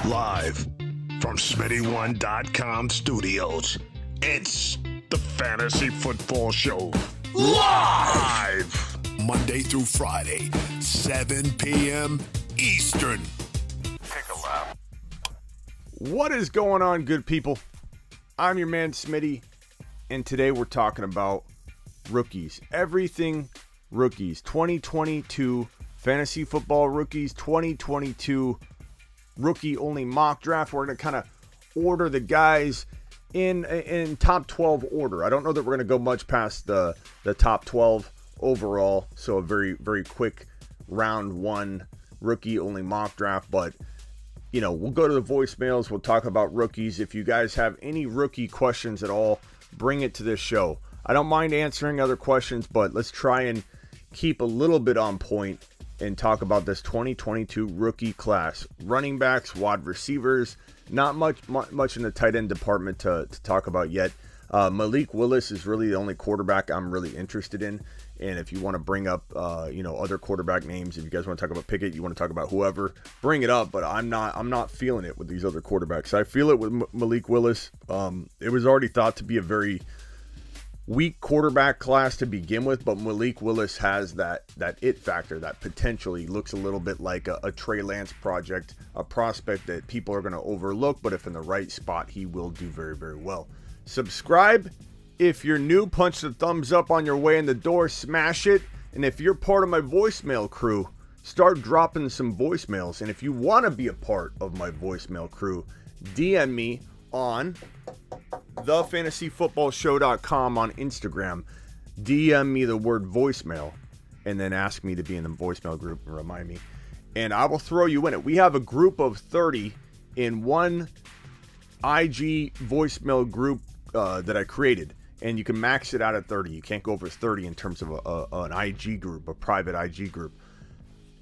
Live from Smitty1.com studios, it's the Fantasy Football Show. Live! Monday through Friday, 7 p.m. Eastern. Take a lap. What is going on, good people? I'm your man, Smitty, and today we're talking about rookies. Everything rookies. 2022 Fantasy Football Rookies, 2022 rookie-only mock draft. We're going to kind of order the guys in top 12 order. I don't know that we're going to go much past the top 12 overall, so a very, very quick round one rookie-only mock draft, but you know, we'll go to the voicemails. We'll talk about rookies. If you guys have any rookie questions at all, bring it to this show. I don't mind answering other questions, but let's try and keep a little bit on point and talk about this 2022 rookie class. Running backs, wide receivers, not much in the tight end department to talk about yet. Malik Willis is really the only quarterback I'm really interested in. And if you want to bring up, other quarterback names, if you guys want to talk about Pickett, you want to talk about whoever, bring it up. But I'm not feeling it with these other quarterbacks. I feel it with Malik Willis. It was already thought to be a very weak quarterback class to begin with, but Malik Willis has that it factor, that potential. He looks a little bit like a Trey Lance project, a prospect that people are going to overlook, but if in the right spot, he will do very, very well. Subscribe. If you're new, punch the thumbs up on your way in the door, smash it. And if you're part of my voicemail crew, start dropping some voicemails. And if you want to be a part of my voicemail crew, DM me on thefantasyfootballshow.com on Instagram. DM me the word voicemail and then ask me to be in the voicemail group and remind me. And I will throw you in it. We have a group of 30 in one IG voicemail group that I created. And you can max it out at 30. You can't go over 30 in terms of an IG group, a private IG group.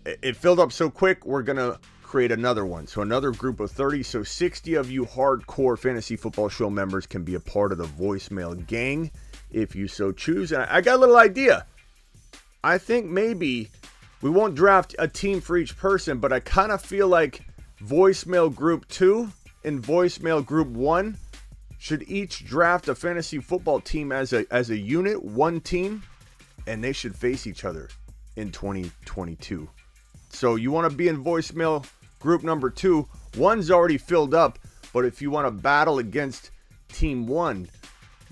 It filled up so quick, we're going to create another one. So another group of 30. So 60 of you hardcore Fantasy Football Show members can be a part of the voicemail gang if you so choose. And I got a little idea. I think maybe we won't draft a team for each person, but I kind of feel like voicemail group 2 and voicemail group 1 should each draft a fantasy football team as a unit, one team, and they should face each other in 2022. So you want to be in voicemail group number 2. One's already filled up, but if you want to battle against team 1,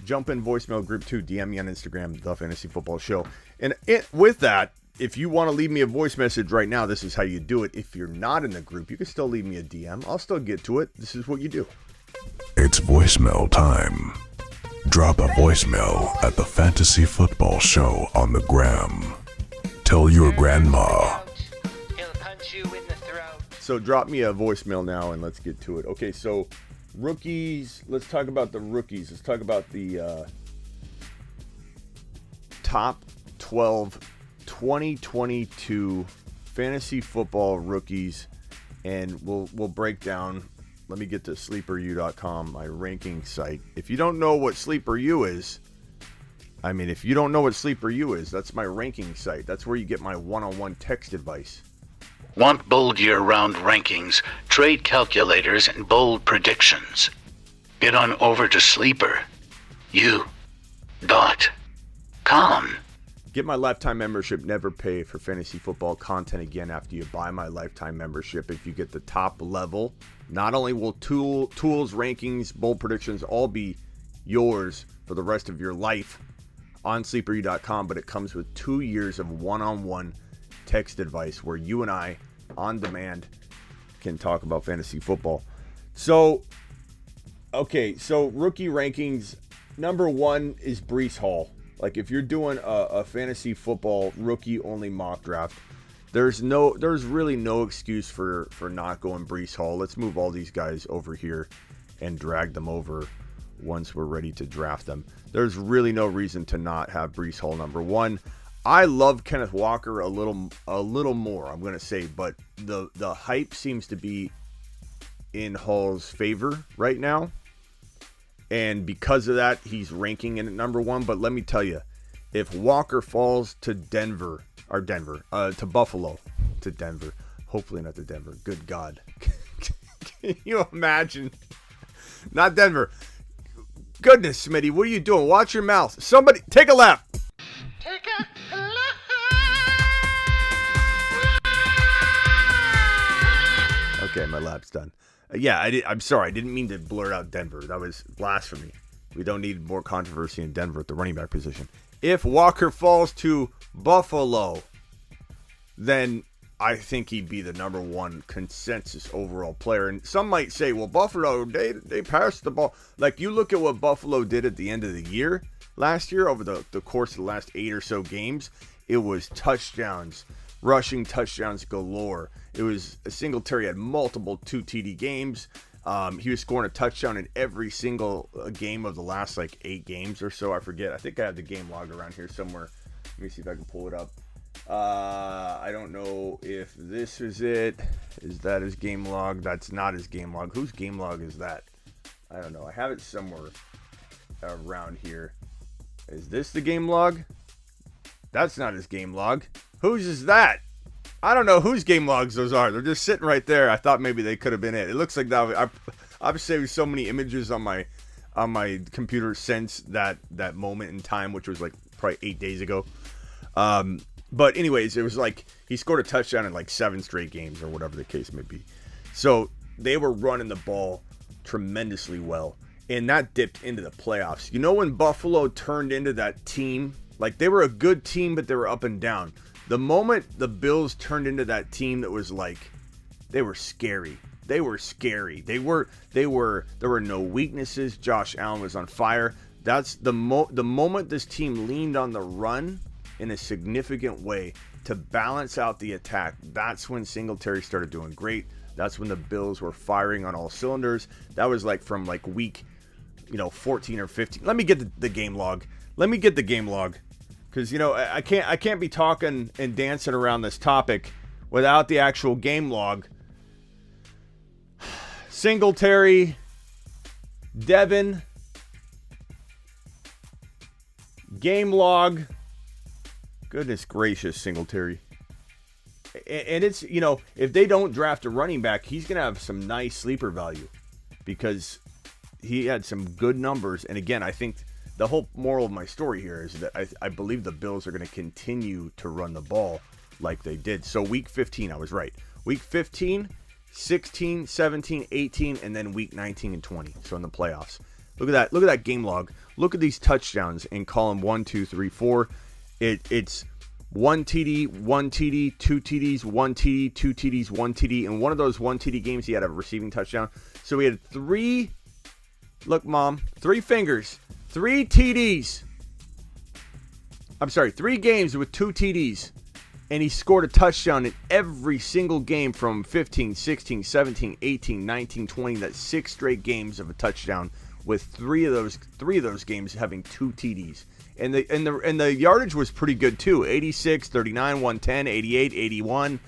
jump in voicemail group 2. DM me on Instagram, The Fantasy Football Show. And with that, if you want to leave me a voice message right now, this is how you do it. If you're not in the group, you can still leave me a DM. I'll still get to it. This is what you do. It's voicemail time. Drop a voicemail at the Fantasy Football Show on the gram. Tell your grandma. He'll punch you in the throat. So drop me a voicemail now and let's get to it. Okay, so rookies. Let's talk about the rookies. Let's talk about the top 12 2022 fantasy football rookies, and we'll break down. Let me get to sleeperu.com, my ranking site. If you don't know what Sleeper.U is, that's my ranking site. That's where you get my one-on-one text advice. Want bold year-round rankings, trade calculators, and bold predictions? Get on over to Sleeper.U.com. Get my lifetime membership. Never pay for fantasy football content again after you buy my lifetime membership. If you get the top level, not only will tools, rankings, bold predictions all be yours for the rest of your life on sleeperu.com, but it comes with 2 years of one-on-one text advice where you and I, on demand, can talk about fantasy football. So rookie rankings, number 1 is Breece Hall. Like, if you're doing a fantasy football rookie-only mock draft, there's really no excuse for not going Breece Hall. Let's move all these guys over here and drag them over once we're ready to draft them. There's really no reason to not have Breece Hall number 1. I love Kenneth Walker a little more, I'm going to say, but the hype seems to be in Hall's favor right now. And because of that, he's ranking in at number 1. But let me tell you, if Walker falls to to Buffalo, to Denver, hopefully not to Denver. Good God. Can you imagine? Not Denver. Goodness, Smitty, what are you doing? Watch your mouth. Somebody, take a lap. Take a lap. Okay, my lap's done. I'm sorry. I didn't mean to blurt out Denver. That was blasphemy. We don't need more controversy in Denver at the running back position. If Walker falls to Buffalo, then I think he'd be the number one consensus overall player. And some might say, well, Buffalo, they passed the ball. Like, you look at what Buffalo did at the end of the year last year, over the course of the last 8 or so games, it was touchdowns, rushing touchdowns galore. It was Singletary had multiple 2 TD games. He was scoring a touchdown in every single game of the last, 8 games or so. I forget. I think I have the game log around here somewhere. Let me see if I can pull it up. I don't know if this is it. Is that his game log? That's not his game log. Whose game log is that? I don't know. I have it somewhere around here. Is this the game log? That's not his game log. Whose is that? I don't know whose game logs those are. They're just sitting right there. I thought maybe they could have been it. It looks like that. I've saved so many images on my computer since that moment in time, which was probably 8 days ago. But anyways, it was he scored a touchdown in 7 straight games or whatever the case may be. So they were running the ball tremendously well, and that dipped into the playoffs. You know, when Buffalo turned into that team, they were a good team, but they were up and down. The moment the Bills turned into that team that was they were scary. They were scary. There were no weaknesses. Josh Allen was on fire. That's the moment this team leaned on the run in a significant way to balance out the attack. That's when Singletary started doing great. That's when the Bills were firing on all cylinders. That was from week 14 or 15. Let me get the game log. Because, I can't be talking and dancing around this topic without the actual game log. Singletary, Devin, game log. Goodness gracious, Singletary. And it's, if they don't draft a running back, he's going to have some nice sleeper value because he had some good numbers. And again, I think the whole moral of my story here is that I believe the Bills are going to continue to run the ball like they did. So week 15, I was right. Week 15, 16, 17, 18, and then week 19 and 20. So in the playoffs. Look at that. Look at that game log. Look at these touchdowns in column 1, 2, 3, 4. It's 1 TD, 1 TD, 2 TDs, 1 TD, 2 TDs, 1 TD. In one of those 1 TD games, he had a receiving touchdown. So we had 3, look, Mom, 3 fingers. 3 TDs. I'm sorry, 3 games with 2 TDs. And he scored a touchdown in every single game from 15, 16, 17, 18, 19, 20. That's 6 straight games of a touchdown with 3 of those games having 2 TDs. And the yardage was pretty good too. 86, 39, 110, 88, 81.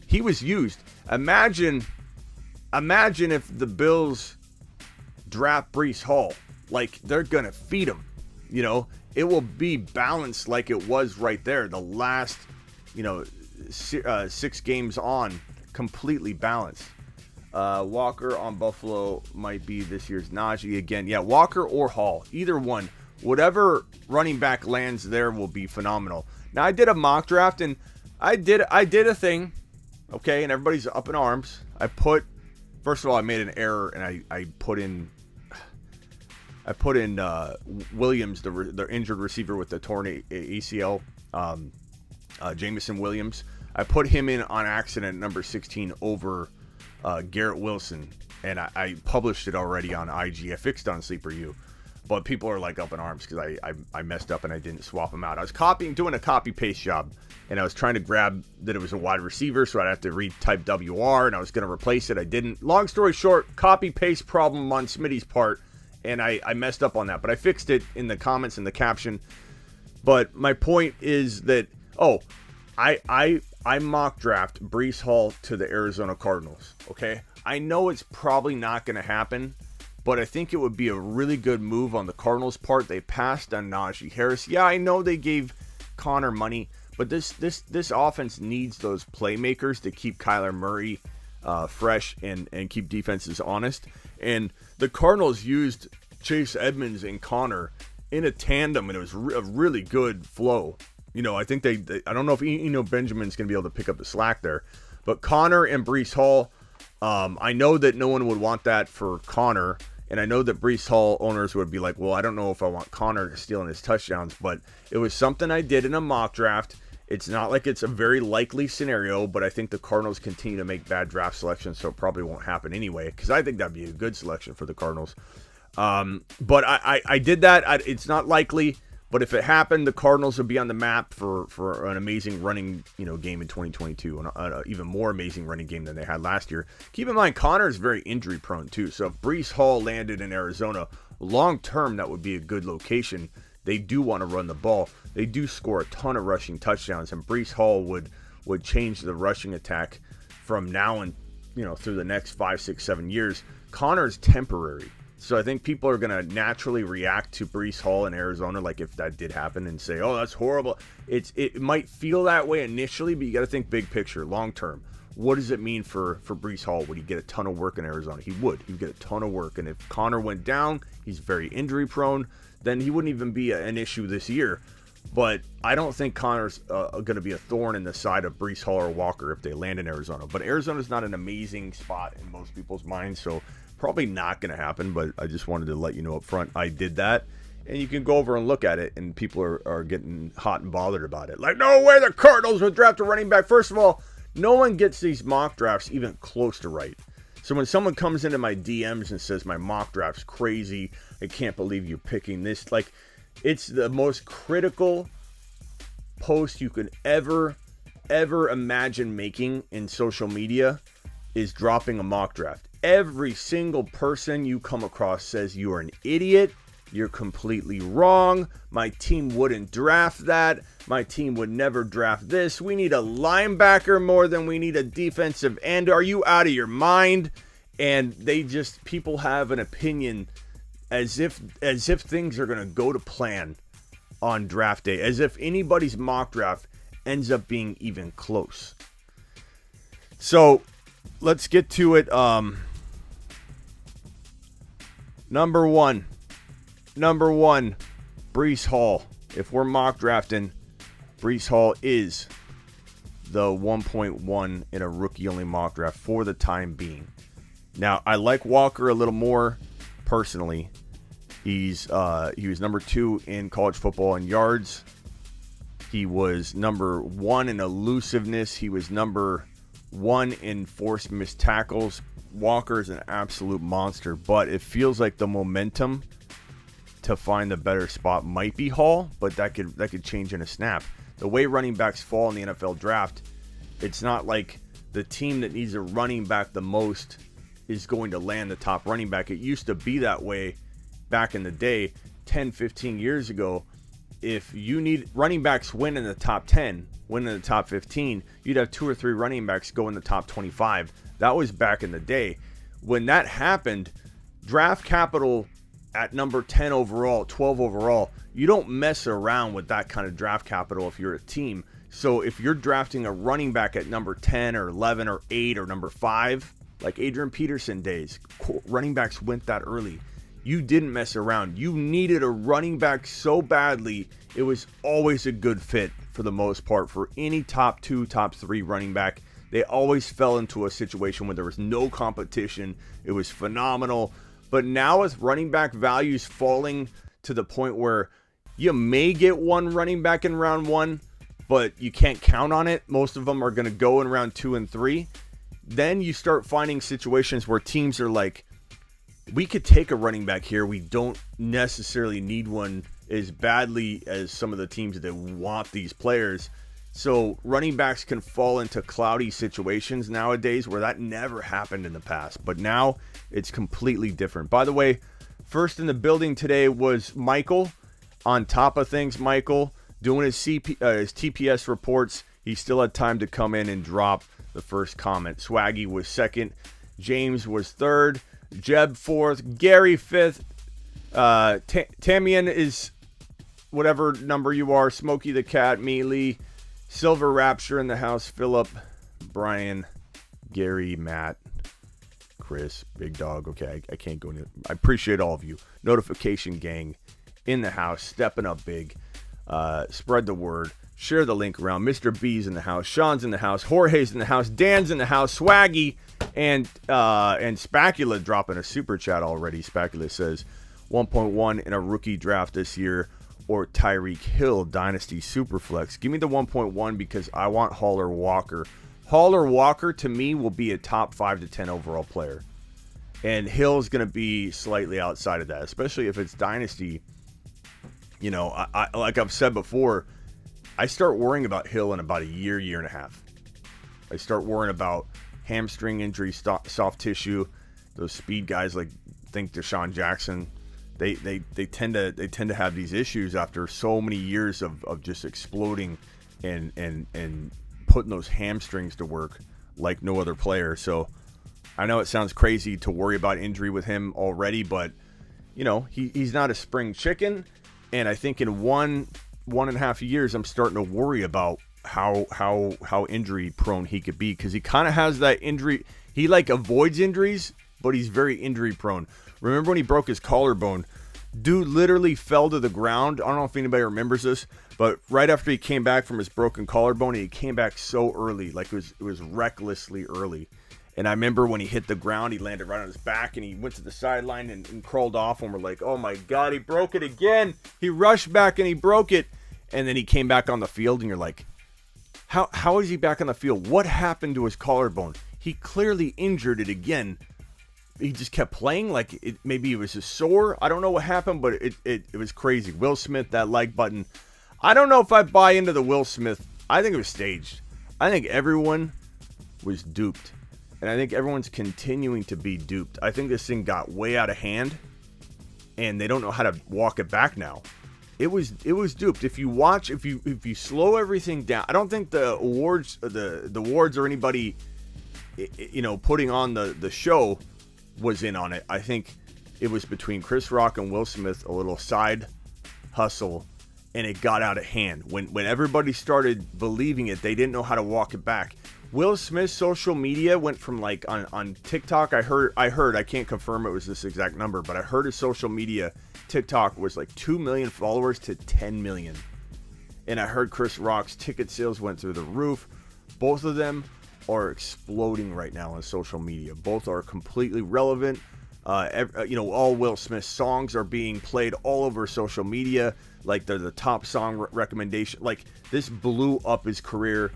He was used. Imagine if the Bills draft Breece Hall. They're going to feed him. It will be balanced like it was right there. The last, 6 games on, completely balanced. Walker on Buffalo might be this year's Najee again. Yeah, Walker or Hall. Either one. Whatever running back lands there will be phenomenal. Now, I did a mock draft, and I did a thing, okay, and everybody's up in arms. First of all, I made an error, and I put in Williams, the injured receiver with the torn ACL, Jameis Williams. I put him in on accident, number 16, over Garrett Wilson, and I published it already on IG. I fixed on Sleeper U, but people are up in arms because I messed up and I didn't swap him out. I was doing a copy paste job, and I was trying to grab that it was a wide receiver, so I'd have to retype WR, and I was going to replace it. I didn't. Long story short, copy paste problem on Smitty's part. And I messed up on that, but I fixed it in the comments and the caption. But my point is that, I mock draft Breece Hall to the Arizona Cardinals, okay? I know it's probably not going to happen, but I think it would be a really good move on the Cardinals' part. They passed on Najee Harris. Yeah, I know they gave Connor money, but this offense needs those playmakers to keep Kyler Murray fresh and keep defenses honest. And the Cardinals used Chase Edmonds and Connor in a tandem, and it was a really good flow. I think they I don't know if Benjamin's going to be able to pick up the slack there, but Connor and Breece Hall, I know that no one would want that for Connor, and I know that Breece Hall owners would be like, well, I don't know if I want Connor stealing his touchdowns, but it was something I did in a mock draft. It's not like it's a very likely scenario, but I think the Cardinals continue to make bad draft selections, so it probably won't happen anyway, because I think that'd be a good selection for the Cardinals. But I did that. It's not likely, but if it happened, the Cardinals would be on the map for an amazing running game in 2022, and an even more amazing running game than they had last year. Keep in mind, Connor is very injury prone too, so if Breece Hall landed in Arizona, long term that would be a good location. They do want to run the ball. They do score a ton of rushing touchdowns, and Breece Hall would change the rushing attack from now and through the next 5, 6, 7 years. Connor's temporary. So I think people are going to naturally react to Breece Hall in Arizona, like if that did happen, and say, oh, that's horrible. It might feel that way initially, but you got to think big picture, long term. What does it mean for Breece Hall? Would he get a ton of work in Arizona? He would. He would get a ton of work. And if Connor went down, he's very injury prone, then he wouldn't even be an issue this year. But I don't think Connor's going to be a thorn in the side of Breece Hall or Walker if they land in Arizona. But Arizona's not an amazing spot in most people's minds, so probably not going to happen. But I just wanted to let you know up front, I did that. And you can go over and look at it, and people are getting hot and bothered about it. Like, no way the Cardinals would draft a running back. First of all, no one gets these mock drafts even close to right. So when someone comes into my DMs and says my mock draft's crazy, I can't believe you're picking this, like, it's the most critical post you could ever imagine making in social media is dropping a mock draft. Every single person you come across says you are an idiot. You're completely wrong. My team wouldn't draft that. My team would never draft this. We need a linebacker more than we need a defensive end. Are you out of your mind? And people have an opinion as if things are going to go to plan on draft day, as if anybody's mock draft ends up being even close. So let's get to it. Number one, Breece Hall. If we're mock drafting, Breece Hall is the 1.1 in a rookie-only mock draft for the time being. Now, I like Walker a little more personally. He was number 2 in college football in yards. He was number 1 in elusiveness. He was number 1 in forced missed tackles. Walker is an absolute monster, but it feels like the momentum to find the better spot might be Hall, but that could change in a snap. The way running backs fall in the NFL draft, it's not like the team that needs a running back the most is going to land the top running back. It used to be that way back in the day, 10, 15 years ago. If you need running backs win in the top 10, win in the top 15, you'd have 2 or 3 running backs go in the top 25. That was back in the day. When that happened, draft capital at number 10 overall, 12 overall, you don't mess around with that kind of draft capital if you're a team. So if you're drafting a running back at number 10 or 11 or 8 or number 5, like Adrian Peterson days, running backs went that early. You didn't mess around. You needed a running back so badly. It was always a good fit for the most part for any top 2, top 3 running back. They always fell into a situation where there was no competition. It was phenomenal. But now with running back values falling to the point where you may get one running back in round 1, but you can't count on it. Most of them are going to go in round 2 and 3. Then you start finding situations where teams are like, we could take a running back here. We don't necessarily need one as badly as some of the teams that want these players. So running backs can fall into cloudy situations nowadays where that never happened in the past. But now it's completely different. By the way, first in the building today was Michael. On top of things, Michael doing his TPS reports. He still had time to come in and drop the first comment. Swaggy was second. James was third. Jeb fourth. Gary fifth. Tamian is whatever number you are. Smokey the Cat. Me, Lee. Silver Rapture in the house. Philip. Brian. Gary, Matt, Chris, Big Dog. Okay, I can't go into. I appreciate all of you. Notification gang in the house, stepping up big. Spread the word. Share the link around. Mr. B's in the house. Sean's in the house. Jorge's in the house. Dan's in the house. Swaggy and Spacula dropping a super chat already. Spacula says 1.1 in a rookie draft this year or Tyreek Hill Dynasty Superflex. Give me the 1.1 because I want Haller Walker. Haller Walker to me will be a top 5 to 10 overall player. And Hill's going to be slightly outside of that, especially if it's Dynasty. You know, I like I've said before, I start worrying about Hill in about a year and a half. I start worrying about hamstring injury, soft tissue. Those speed guys like think Deshaun Jackson, they tend to have these issues after so many years of just exploding and putting those hamstrings to work like no other player. So I know it sounds crazy to worry about injury with him already, but you know he's not a spring chicken, and I think in 1.5 years, I'm starting to worry about how injury prone he could be because he kind of has that injury. He like avoids injuries, but he's very injury prone. Remember when he broke his collarbone? Dude literally fell to the ground. I don't know if anybody remembers this, but right after he came back from his broken collarbone, he came back so early, like it was recklessly early. And I remember when he hit the ground, he landed right on his back, and he went to the sideline and crawled off, and we're like, oh my God, he broke it again. He rushed back and he broke it. And then he came back on the field, and you're like, how is he back on the field? What happened to his collarbone? He clearly injured it again. He just kept playing like maybe it was a sore. I don't know what happened, but it was crazy. Will Smith, that like button. I don't know if I buy into the Will Smith. I think it was staged. I think everyone was duped. And I think everyone's continuing to be duped. I think this thing got way out of hand, and they don't know how to walk it back now. It was duped. If you watch, if you slow everything down, I don't think the awards, the awards or anybody, you know, putting on the show was in on it. I think it was between Chris Rock and Will Smith, a little side hustle, and it got out of hand. When everybody started believing it, they didn't know how to walk it back. Will Smith's social media went from like on TikTok. I heard. I can't confirm it was this exact number, but I heard his social media TikTok was like 2 million followers to 10 million. And I heard Chris Rock's ticket sales went through the roof. Both of them are exploding right now on social media. Both are completely relevant. All Will Smith songs are being played all over social media. Like they're the top song recommendation. Like this blew up his career.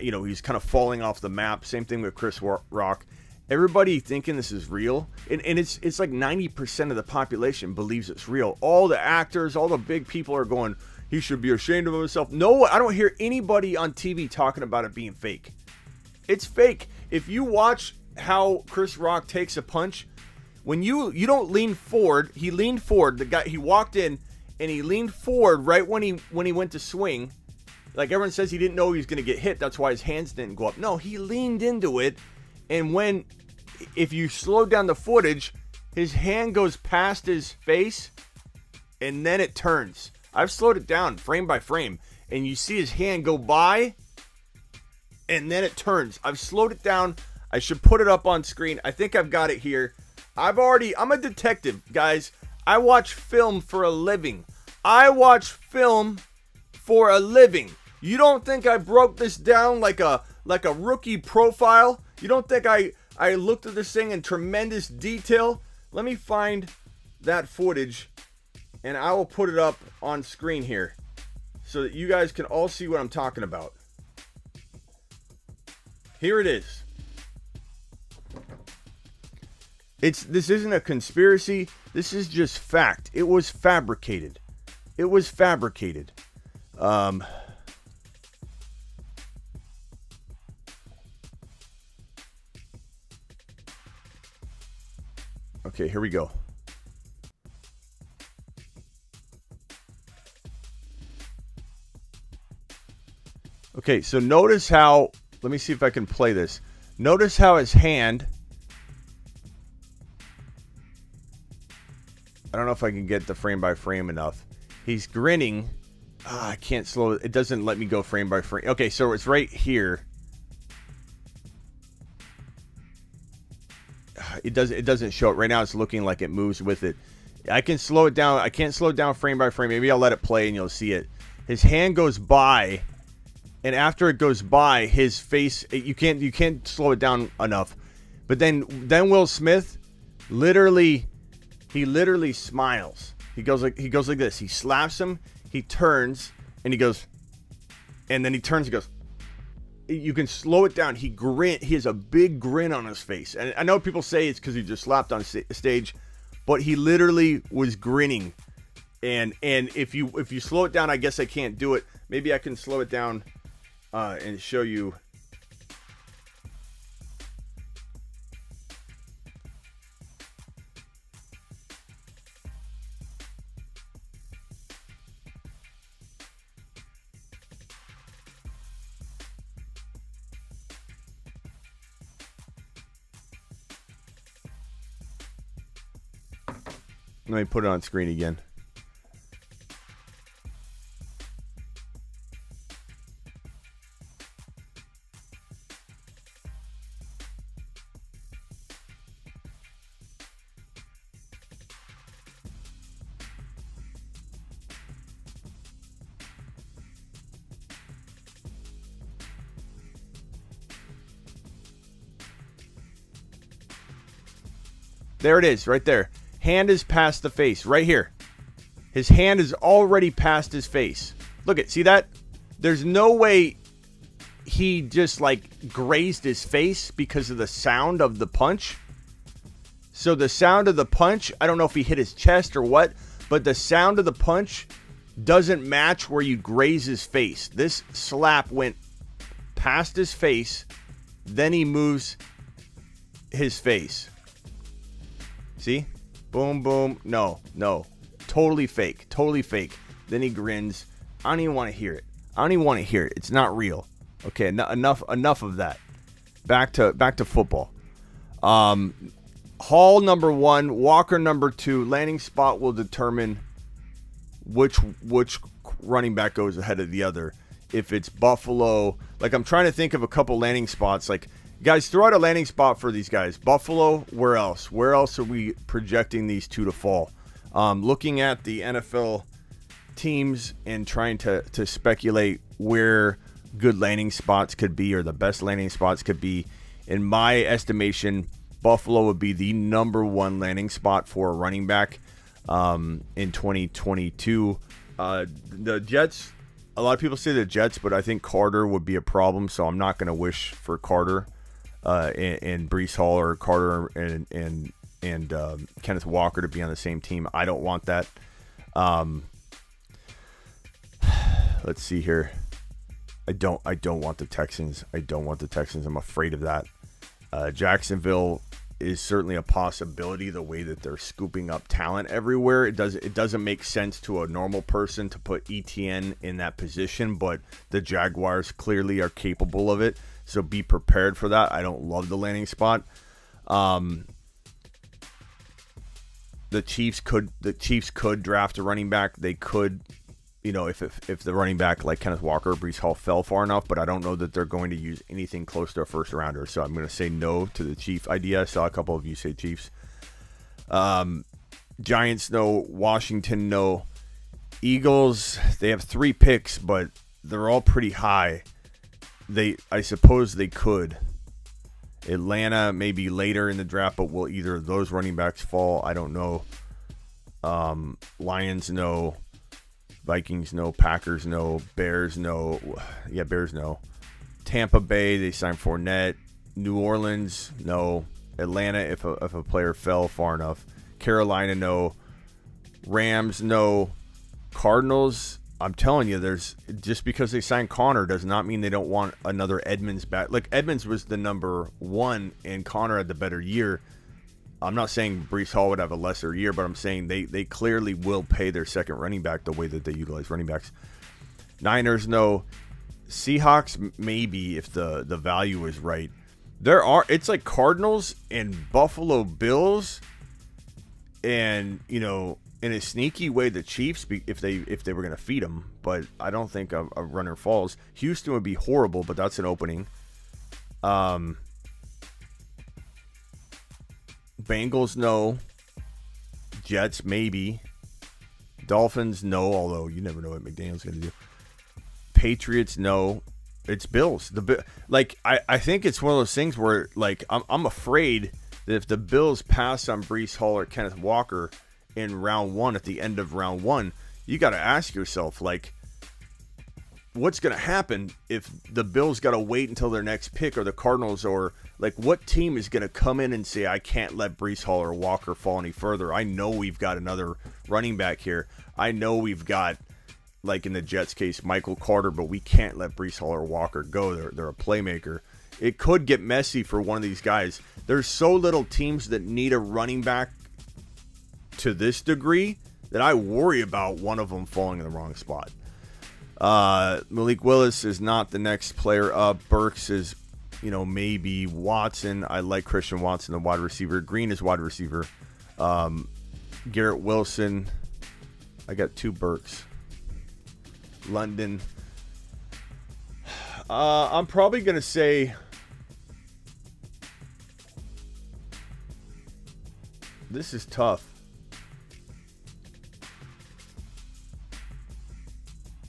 He's kind of falling off the map. Same thing with Chris Rock. Everybody thinking this is real, and it's like 90% of the population believes it's real. All the actors, all the big people are going, he should be ashamed of himself. No, I don't hear anybody on TV talking about it being fake. It's fake. If you watch how Chris Rock takes a punch, when you don't lean forward, he leaned forward. The guy, he walked in and he leaned forward right when he went to swing. Like everyone says he didn't know he was going to get hit. That's why his hands didn't go up. No, he leaned into it. And if you slow down the footage, his hand goes past his face and then it turns. I've slowed it down frame by frame and you see his hand go by and then it turns. I've slowed it down. I should put it up on screen. I think I've got it here. I'm a detective, guys. I watch film for a living. You don't think I broke this down like a rookie profile? You don't think I looked at this thing in tremendous detail? Let me find that footage and I will put it up on screen here so that you guys can all see what I'm talking about. Here it is. This isn't a conspiracy. This is just fact. It was fabricated. Okay, here we go. Okay, so notice how, let me see if I can play this. Notice how his hand, I don't know if I can get the frame by frame enough. He's grinning. I can't slow it. It doesn't let me go frame by frame. Okay, so it's right here. it doesn't show it right now. It's looking like it moves with it. I can slow it down. I can't slow it down frame by frame. Maybe I'll let it play and you'll see it. His hand goes by, and after it goes by, his face, you can't slow it down enough. But then Will Smith literally smiles. He goes like this. He slaps him, he turns, and he goes, and then he turns and goes. You can slow it down. He has a big grin on his face. And I know people say it's because he just slapped on stage, but he literally was grinning. And if you slow it down, I guess I can't do it. Maybe I can slow it down and show you. Let me put it on screen again. There it is, right there. Hand is past the face, right here. His hand is already past his face. Look at, see that? There's no way he just like grazed his face because of the sound of the punch. So the sound of the punch, I don't know if he hit his chest or what, but the sound of the punch doesn't match where you graze his face. This slap went past his face, then he moves his face. See? Boom, boom. No. Totally fake. Then he grins. I don't even want to hear it. It's not real. Okay, enough of that. Back to football. Hall number 1, Walker number 2. Landing spot will determine which running back goes ahead of the other. If it's Buffalo, like I'm trying to think of a couple landing spots. Like, guys, throw out a landing spot for these guys. Buffalo, where else? Where else are we projecting these two to fall? Looking at the NFL teams and trying to speculate where good landing spots could be or the best landing spots could be. In my estimation, Buffalo would be the number 1 landing spot for a running back in 2022. The Jets, a lot of people say the Jets, but I think Carter would be a problem, so I'm not going to wish for Carter and Breece Hall or Carter and Kenneth Walker to be on the same team. I don't want that. Let's see here. I don't want the Texans. I'm afraid of that. Jacksonville is certainly a possibility, the way that they're scooping up talent everywhere. It doesn't make sense to a normal person to put ETN in that position, but the Jaguars clearly are capable of it. So be prepared for that. I don't love the landing spot. The Chiefs could draft a running back. They could, if the running back like Kenneth Walker or Breece Hall fell far enough, but I don't know that they're going to use anything close to a first rounder. So I'm going to say no to the Chief idea. I saw a couple of you say Chiefs. Giants, no. Washington, no. Eagles, they have 3 picks, but they're all pretty high. I suppose they could. Atlanta maybe later in the draft, but will either of those running backs fall? I don't know. Lions, no. Vikings, no. Packers, no. Bears, no. Yeah, Bears, no. Tampa Bay, they signed Fournette. New Orleans, no. Atlanta, if a player fell far enough. Carolina, no. Rams, no. Cardinals, I'm telling you, just because they signed Connor does not mean they don't want another Edmonds back. Like, Edmonds was the number 1, and Connor had the better year. I'm not saying Breece Hall would have a lesser year, but I'm saying they clearly will pay their second running back the way that they utilize running backs. Niners, no. Seahawks, maybe, if the value is right. It's like Cardinals and Buffalo Bills, and in a sneaky way, the Chiefs, if they were going to feed them, but I don't think a runner falls. Houston would be horrible, but that's an opening. Bengals, no. Jets, maybe. Dolphins, no, although you never know what McDaniel's going to do. Patriots, no. It's Bills. I think it's one of those things where, like, I'm afraid that if the Bills pass on Breece Hall or Kenneth Walker in round one, at the end of round one, you got to ask yourself, like, what's going to happen if the Bills got to wait until their next pick, or the Cardinals, or like what team is going to come in and say, I can't let Breece Hall or Walker fall any further. I know we've got another running back here. I know we've got, like in the Jets case, Michael Carter, but we can't let Breece Hall or Walker go. They're a playmaker. It could get messy for one of these guys. There's so little teams that need a running back to this degree that I worry about one of them falling in the wrong spot. Malik Willis is not the next player up. Burks is, maybe. Watson, I like Christian Watson, the wide receiver. Green is wide receiver. Garrett Wilson, I got 2 Burks. London. I'm probably going to say this is tough.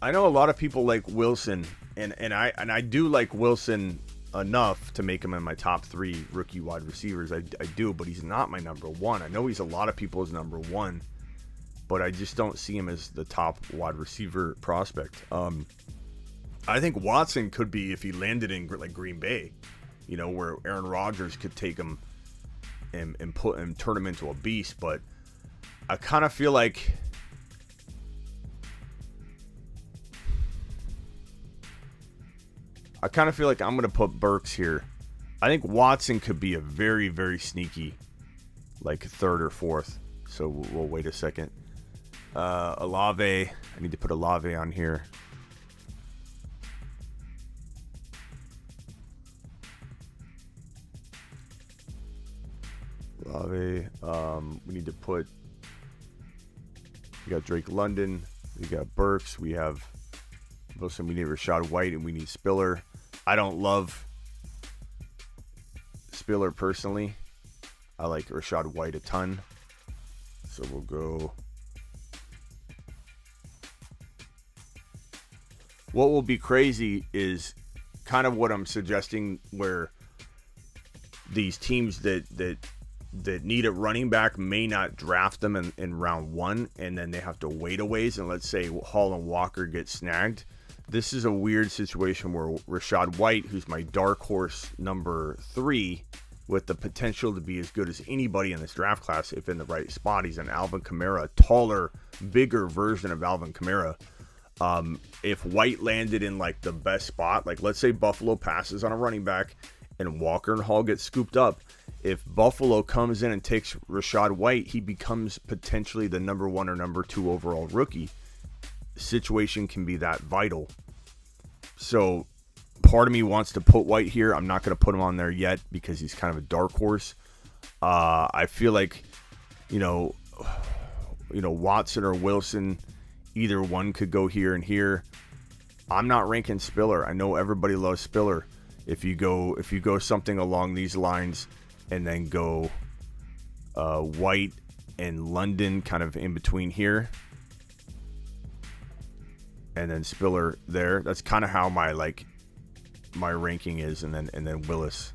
I know a lot of people like Wilson, and I do like Wilson enough to make him in my top 3 rookie wide receivers. I do, but he's not my number 1. I know he's a lot of people's number 1, but I just don't see him as the top wide receiver prospect. I think Watson could be if he landed in like Green Bay, where Aaron Rodgers could take him and turn him into a beast. But I kind of feel like I'm going to put Burks here. I think Watson could be a very, very sneaky, like 3rd or 4th. So we'll wait a second. Olave. I need to put Olave on here. Olave. We need to put. We got Drake London. We got Burks. We have Wilson. We need Rachaad White, and we need Spiller. I don't love Spiller personally. I like Rachaad White a ton. So we'll go. What will be crazy is kind of what I'm suggesting, where these teams that need a running back may not draft them in round 1, and then they have to wait a ways, and let's say Hall and Walker get snagged. This is a weird situation where Rachaad White, who's my dark horse number 3, with the potential to be as good as anybody in this draft class if in the right spot. He's an Alvin Kamara, taller, bigger version of Alvin Kamara. If White landed in like the best spot, like let's say Buffalo passes on a running back and Walker and Hall get scooped up, if Buffalo comes in and takes Rachaad White, he becomes potentially the number 1 or number 2 overall rookie. Situation can be that vital. So part of me wants to put White here. I'm not going to put him on there yet because he's kind of a dark horse. I feel like, Watson or Wilson, either one could go here and here. I'm not ranking Spiller. I know everybody loves Spiller. If you go something along these lines and then go White and London kind of in between here, and then Spiller there. That's kind of how my ranking is, and then Willis.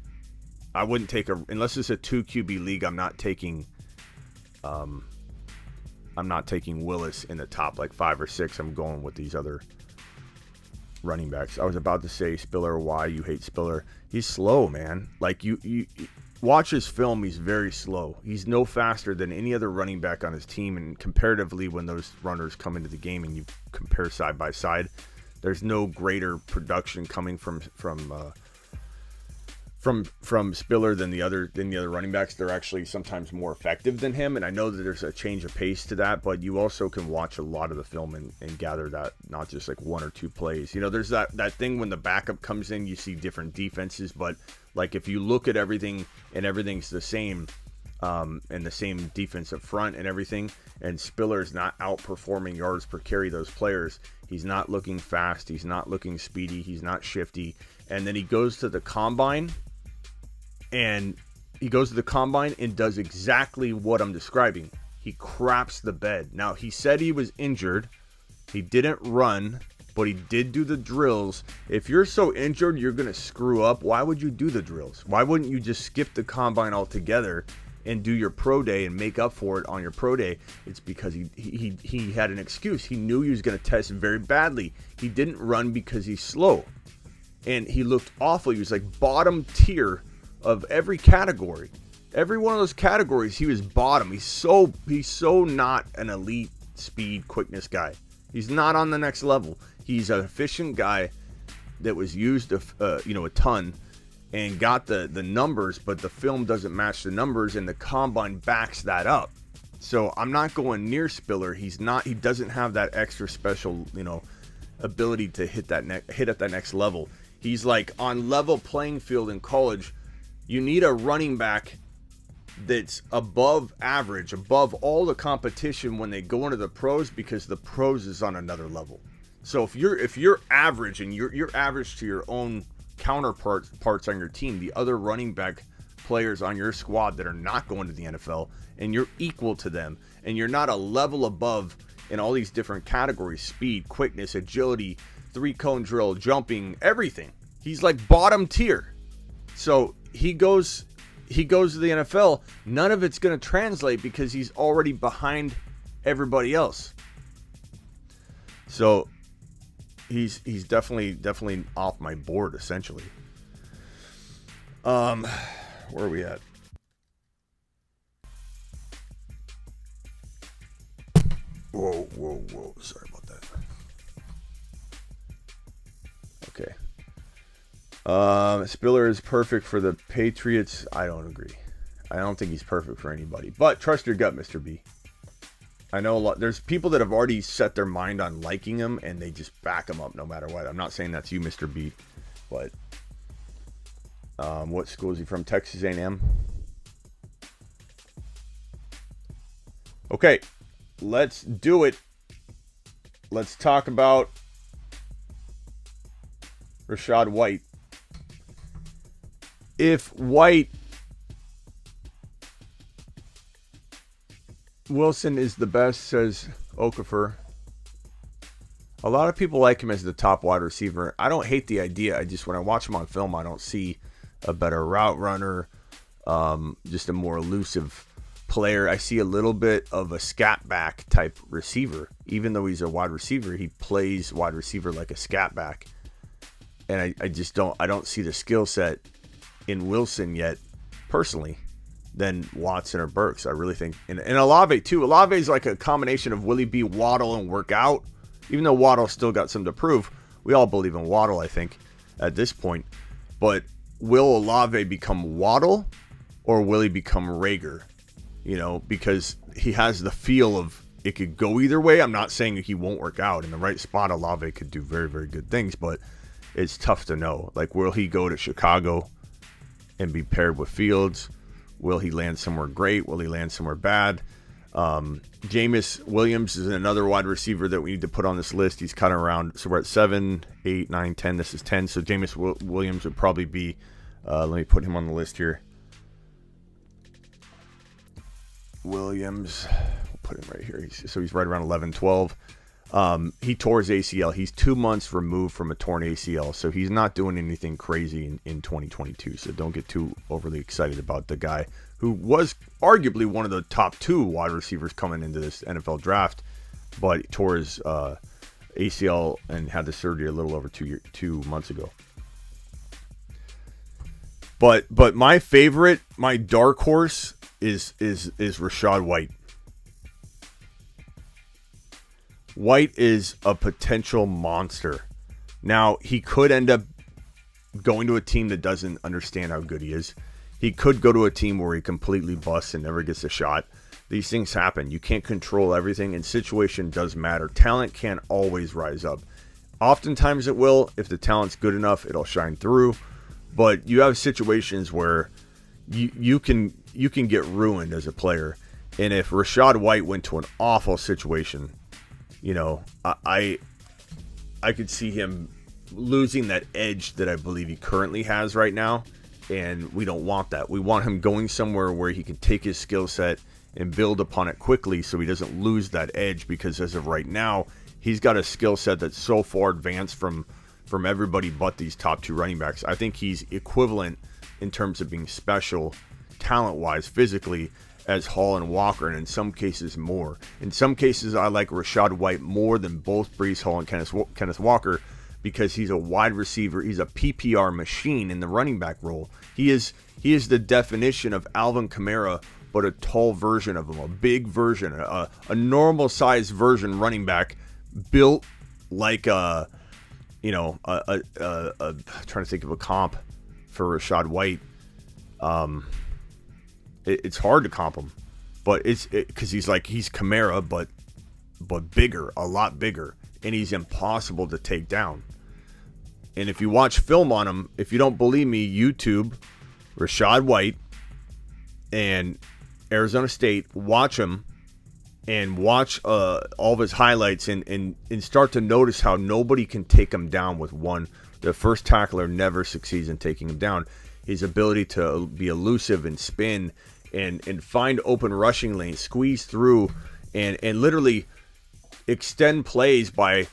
I wouldn't take unless it's a 2 QB league. I'm not taking Willis in the top 5 or 6. I'm going with these other running backs. I was about to say Spiller. Why you hate Spiller? He's slow, man. Like you watch his film, he's very slow. He's no faster than any other running back on his team, and comparatively, when those runners come into the game and you compare side by side, there's no greater production coming from Spiller than the other running backs. They're actually sometimes more effective than him, and I know that there's a change of pace to that, but you also can watch a lot of the film and gather that, not just 1 or 2 plays. There's that thing when the backup comes in, you see different defenses, but if you look at everything and everything's the same, and the same defense up front and everything, and Spiller's not outperforming yards per carry those players. He's not looking fast. He's not looking speedy. He's not shifty. And then he goes to the combine, and he goes to the combine and does exactly what I'm describing. He craps the bed. Now, he said he was injured. He didn't run, but he did do the drills. If you're so injured you're going to screw up, why would you do the drills? Why wouldn't you just skip the combine altogether and do your pro day and make up for it on your pro day? It's because he had an excuse. He knew he was going to test very badly. He didn't run because he's slow. And he looked awful. He was like bottom tier of every category. Every one of those categories, he was bottom. He's so not an elite speed quickness guy. He's not on the next level. He's an efficient guy that was used a ton and got the numbers, but the film doesn't match the numbers, and the combine backs that up. So I'm not going near Spiller. He doesn't have that extra special, ability to hit at that next level. He's like on level playing field in college. You need a running back that's above average, above all the competition when they go into the pros, because the pros is on another level. So if you're average and you're average to your own counterparts on your team, the other running back players on your squad that are not going to the NFL, and you're equal to them, and you're not a level above in all these different categories: speed, quickness, agility, 3-cone drill, jumping, everything. He's like bottom tier. So he goes to the NFL. None of it's going to translate because he's already behind everybody else. So he's definitely off my board, essentially. Where are we at? Whoa. Sorry about that. Okay. Spiller is perfect for the Patriots. I don't agree. I don't think he's perfect for anybody. But trust your gut, Mr. B. I know a lot. There's people that have already set their mind on liking him, and they just back him up no matter what. I'm not saying that's you, Mr. B. But what school is he from? Texas A&M? Okay. Let's do it. Let's talk about Rachaad White. If Wilson is the best, says Okafor. A lot of people like him as the top wide receiver. I don't hate the idea. I just, when I watch him on film, I don't see a better route runner, just a more elusive player. I see a little bit of a scat back type receiver. Even though he's a wide receiver, he plays wide receiver like a scat back. And I just don't see the skill set in Wilson yet, personally, than Watson or Burks. I really think, and Olave too. Olave is like a combination of Willie B, Waddle, and work out. Even though Waddle still got some to prove, we all believe in Waddle, I think, at this point. But will Olave become Waddle, or will he become Rager? Because he has the feel of it could go either way. I'm not saying he won't work out. In the right spot, Olave could do very, very good things, but it's tough to know. Like, will he go to Chicago and be paired with Fields? Will he land somewhere great? Will he land somewhere bad? Jameis Williams is another wide receiver that we need to put on this list. He's kind of around. So we're at 7, 8, 9, 10. This is 10. So Jameis Williams would probably be, let me put him on the list here. Williams, we'll put him right here. So he's right around 11, 12. He tore his ACL. He's 2 months removed from a torn ACL, so he's not doing anything crazy in 2022. So don't get too overly excited about the guy who was arguably one of the top 2 wide receivers coming into this NFL draft, but tore his ACL and had the surgery a little over 2 months ago. But my favorite, my dark horse is Rachaad White. White is a potential monster. Now, he could end up going to a team that doesn't understand how good he is. He could go to a team where he completely busts and never gets a shot. These things happen. You can't control everything, and situation does matter. Talent can't always rise up. Oftentimes it will. If the talent's good enough, it'll shine through. But you have situations where you can get ruined as a player. And if Rachaad White went to an awful situation, I could see him losing that edge that I believe he currently has right now, And we don't want that. We want him going somewhere where he can take his skill set and build upon it quickly so he doesn't lose that edge, because as of right now, he's got a skill set that's so far advanced from everybody but these top two running backs. I think he's equivalent in terms of being special, talent-wise, physically, as Hall and Walker, and in some cases more. In some cases, I like Rachaad White more than both Breece Hall and Kenneth Walker, because he's a wide receiver. He's a PPR machine in the running back role. He is the definition of Alvin Kamara, but a tall version of him, a big version, a normal-sized version running back, built like a trying to think of a comp for Rachaad White. It's hard to comp him, but because he's Kamara, but bigger, a lot bigger, and he's impossible to take down. And if you watch film on him, if you don't believe me, YouTube Rachaad White and Arizona State, watch him and watch all of his highlights and start to notice how nobody can take him down with one. The first tackler never succeeds in taking him down. His ability to be elusive and spin and find open rushing lanes, squeeze through, and literally extend plays by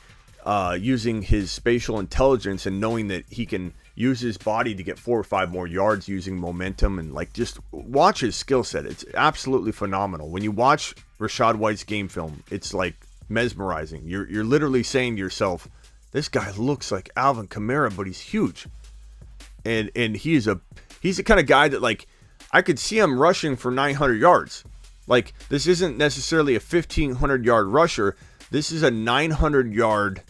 using his spatial intelligence and knowing that he can use his body to get 4 or 5 more yards using momentum, and just watch his skill set. It's absolutely phenomenal. When you watch Rachaad White's game film, it's like mesmerizing. You're literally saying to yourself, this guy looks like Alvin Kamara, but he's huge. And he's the kind of guy that I could see him rushing for 900 yards. This isn't necessarily a 1,500 yard rusher. This is a 900 yard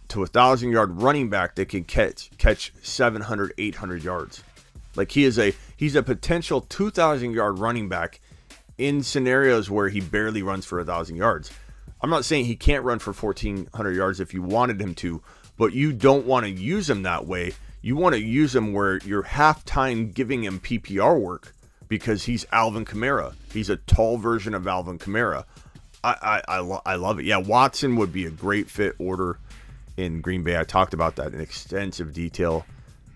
to 1,000 yard running back that can catch 700, 800 yards. He's a potential 2,000 yard running back in scenarios where he barely runs for 1,000 yards. I'm not saying he can't run for 1,400 yards if you wanted him to, but you don't want to use him that way. You want to use him where you're halftime giving him PPR work, because he's Alvin Kamara. He's a tall version of Alvin Kamara. I love it. Yeah, Watson would be a great fit order in Green Bay. I talked about that in extensive detail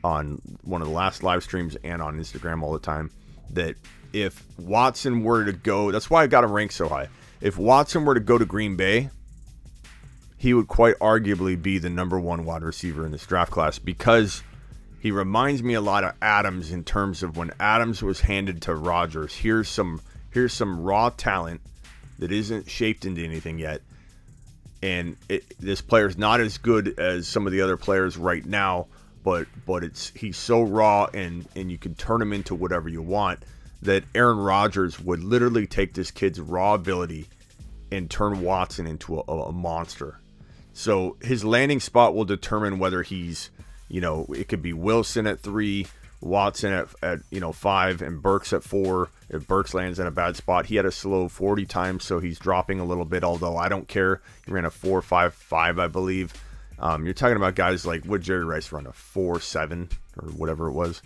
on one of the last live streams and on Instagram all the time, that if Watson were to go, that's why I got him ranked so high. If Watson were to go to Green Bay, he would quite arguably be the number one wide receiver in this draft class, because he reminds me a lot of Adams in terms of when Adams was handed to Rodgers. Here's some raw talent that isn't shaped into anything yet. And this player's not as good as some of the other players right now, but he's so raw and you can turn him into whatever you want, that Aaron Rodgers would literally take this kid's raw ability and turn Watson into a monster. So his landing spot will determine whether he's, it could be Wilson at 3, Watson at 5, and Burks at 4. If Burks lands in a bad spot, he had a slow 40 times, so he's dropping a little bit, although I don't care. He ran a 4.55, I believe. You're talking about guys like, would Jerry Rice run a 4.7 or whatever it was?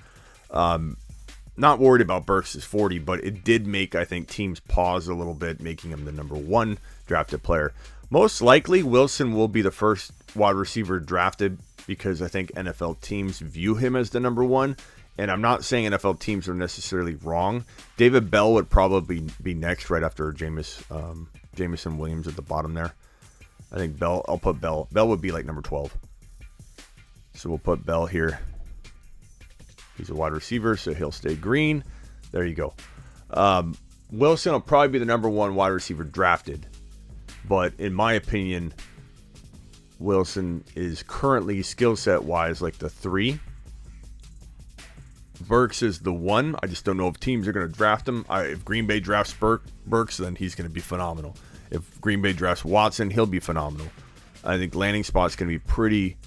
Not worried about Burks' 40, but it did make, I think, teams pause a little bit, making him the number 1 drafted player. Most likely, Wilson will be the first wide receiver drafted, because I think NFL teams view him as the number 1. And I'm not saying NFL teams are necessarily wrong. David Bell would probably be next, right after Jameis Williams at the bottom there. I think Bell, I'll put Bell. Bell would be like number 12. So we'll put Bell here. He's a wide receiver, so he'll stay green. There you go. Wilson will probably be the number 1 wide receiver drafted. But in my opinion, Wilson is currently skill set wise like the 3. Burks is the 1. I just don't know if teams are going to draft him. If Green Bay drafts Burks, then he's going to be phenomenal. If Green Bay drafts Watson, he'll be phenomenal. I think landing spot's going to be pretty